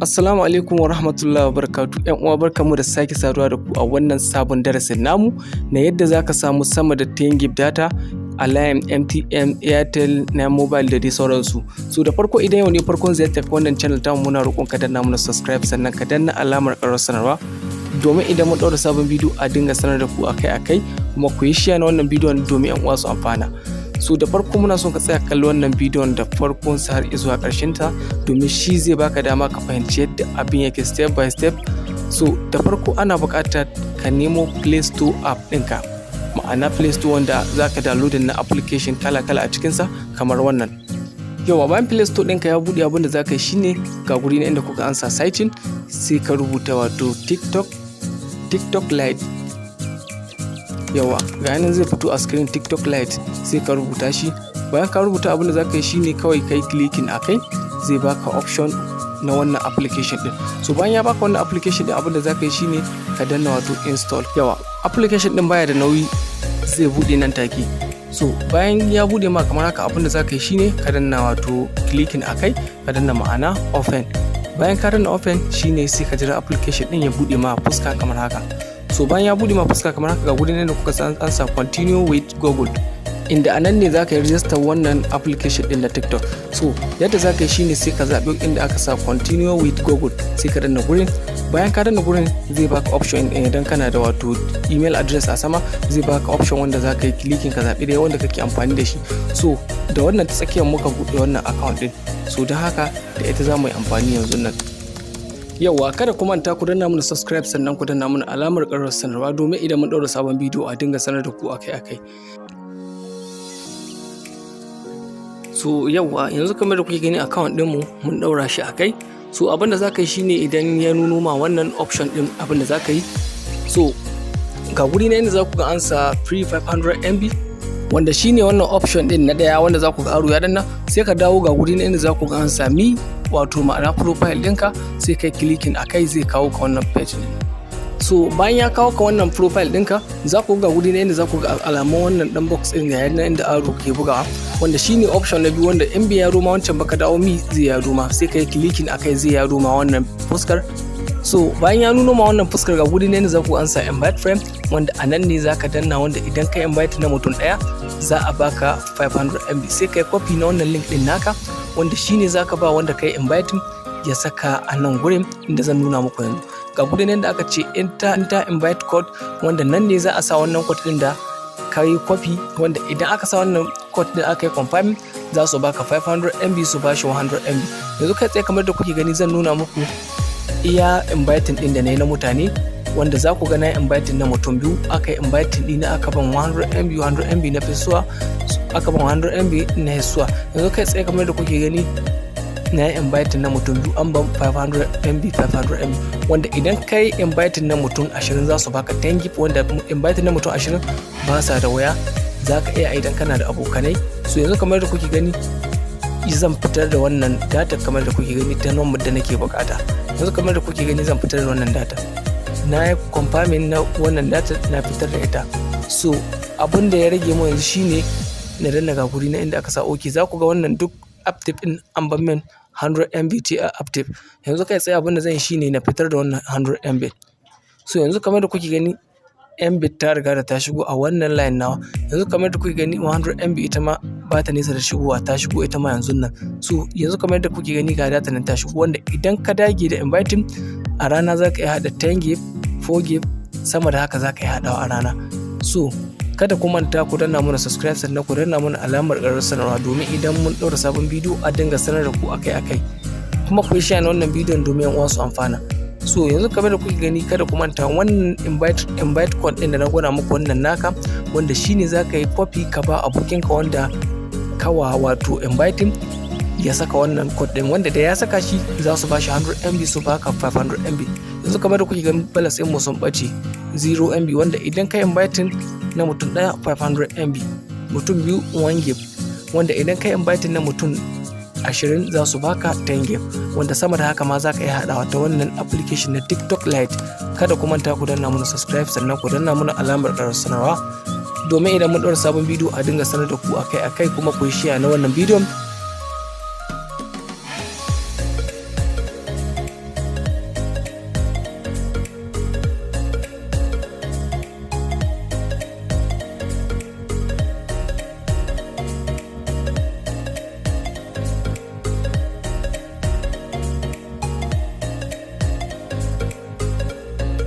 Assalamu alaikum wa rahmatullahi wa barakatuh. ‘Yan uwa barkamu da sake saduwa da ku a wannan sabon darasin namu na yadda za ka samu sama da 10 gig data a layin MTN, Airtel na mobile da dai sauransu. So da farko idan yau ne farkon ziyartar wannan channel tamu muna roƙon ka danna mana subscribe sannan ka danna alamar ƙarar sanarwa domin idan mun ɗaura sabon bidiyo a dinga sanar da ku akai-akai, kuma ku yi share na wannan bidiyon domin ‘yan uwa su amfana. So da farko muna son ka tsaya kalli wannan bidiyon da farkon sa har zuwa ƙarshen ta domin shi zai baka dama ka fahimci yadda abin yake step by step. So da farko ana buƙatar ka nemo Play Store app ɗinka, ma'ana Play Store wanda zaka downloading na application kala-kala a cikinsa kamar wannan. Yawa bayan Play Store ɗinka ya buɗe, abin da zaka yi shine ga guri na inda kuka ansa sitin sai ka rubuta wato TikTok Lite. Yawa ga yanan zai fito a screen TikTok Lite sai ka rubuta shi. Bayan ka rubuta, abin da zaka yi shine kawai kai clicking akai, zai baka option na wannan application din. So bayan ya baka wannan application din, abin da zaka yi shine ka danna wato install. Yawa application din baya da nauyi, zai bude nan take. So bayan ya bude ma kamar haka, abin da zaka yi shine ka danna wato clicking akai, ka danna ma'ana open. Bayan ka danna open shine sai ka jira application din ya bude ma fuska kamar haka. So bayan ya bude ma fuska kamar haka, ga gudun da kuka san ansa continue with Google, inda anan ne zaka yi register wannan application din na TikTok. So yadda zaka yi shine sai ka zabi inda aka sa continue with Google, sai ka danna gurin. Bayan ka danna gurin zai baka option idan kana da wato email address a sama, zai baka option wanda zaka yi clicking ka zabi da wanda kake amfani da shi. So da wannan ta tsakiyar muka bude wannan account din, so don haka da ita za mu yi amfani yanzu nan. Yauwa kada ku manta ku danna mana subscribe sannan ku danna mana alamar ƙarar sanarwa domin idan mun ɗaura sabon bidiyo a dinga sanar da ku akai-akai. So yauwa yanzu kamar da kuke gani account ɗinmu mun ɗaura shi akai. So abin da za ka yi shine idan ya nuno ma wannan option ɗin, abin da za ka yi, so ga guri na inda za ku ga ansa free 500 MB wanda shine wannan option ɗin na ɗaya wanda za ku ga aro ya danna, sai ka dawo ga guri na inda za ku ga ansa mi wato ma'ana profile ɗinka, sai kai clicking akai zai kawo ka wannan page ne. So bayan ya kawo ka wannan profile ɗinka, za ku ga guri na inda za ku ga alamun wannan ɗan box ɗin ga yadda inda aro ke bugawa, wanda shine option na biyu wanda in bai yaro ma wancan baka dawo mi zai yaro ma, sai kai clicking akai zai yaro ma wannan fuskar. So bayan ya nuno ma wannan fuskar, ga guri na inda za ku ansa invite friend, wanda a nan ne za ka danna, wanda idan ka invite na mutum ɗaya za a baka 500 MB, sai kai copy na wannan link ɗin naka wanda shine za ka ba wanda kai inviting ya saka a nan gurin inda zan nuna muku yanzu. Ga gudun yadda aka ce enter invite code, wanda nan ne za a sa wannan code din da ka yi copy, wanda idan aka sa wannan code din aka yi confirm za su baka 500 MB su bashi 100 MB. Yanzu kai tsaye kamar da kuke gani zan nuna muku iya inviting din da na yi na mutane, wanda za ku ga na inviting na mutum biyu. Aka yi inviting ɗina aka ban 100 MB na fesuwa, aka ban 100 MB na hesuwa. Yanzu kai tsaye kamar da kuke gani na yi inviting na mutum biyu, an ban 500 MB, wanda idan ka yi inviting na mutum 20 za su baka 10 gig, wanda inviting na mutum 20 ba sa da waya, za ka iya idan kana da abokanai. So yanzu kamar da kuke gani zan fitar da wannan data kamar da kuke gani ta number da nake bukata. Yanzu kamar da kuke gani zan fitar da wannan data, na yi confirming na wannan data na fitar da ita. So abin da ya rage mu yanzu shine na danna ga guri na inda aka sa OK. Za ku ga wannan duk active din an ban min 100 MB ce a active. Yanzu kai tsaye abin da zan yi shine na fitar da wannan 100 MB. So yanzu kamar da kuke gani MB ta riga da ta shigo a wannan line nawa. Yanzu kamar da kuke gani 100 MB ita ma ba ta nesa da shigowa, ta shigo ita ma yanzu nan. So yanzu kamar da kuke gani ga data nan ta shigo, wanda idan ka dage da inviting a rana za ka iya haɗa 10 gig, 4 gig, sama da haka za ka iya haɗawa a rana. So kada ku manta ku danna mana subscribe sannan ku danna mana alamar ƙarar sanarwa domin idan mun ɗaura sabon bidiyo a dinga sanar da ku akai-akai, kuma ku yi share wannan bidiyon domin yan uwa su amfana. So yanzu kamar da kuke gani kada ku manta wannan invite code ɗin da na gwada muku wannan naka, wanda shine za ka yi copy ka ba abokinka wanda kawa wato inviting ya saka wannan code ɗin, wanda da ya saka shi za su bashi 100 MB su baka 500 MB. Yanzu kamar da kuke gani balance ɗin mu sun ɓace 0 MB, wanda idan ka inviting na mutum ɗaya 500 MB, mutum biyu 1 gig, wanda idan ka inviting na mutum 20 za su baka 10 gig, wanda sama da haka ma za ka iya haɗawa ta wannan application na TikTok Lite. Kada ku manta ku danna mana subscribe sannan ku danna mana alamar ƙarar sanarwa domin idan mun ɗaura sabon bidiyo a dinga sanar da ku akai-akai, kuma ku yi share na wannan bidiyon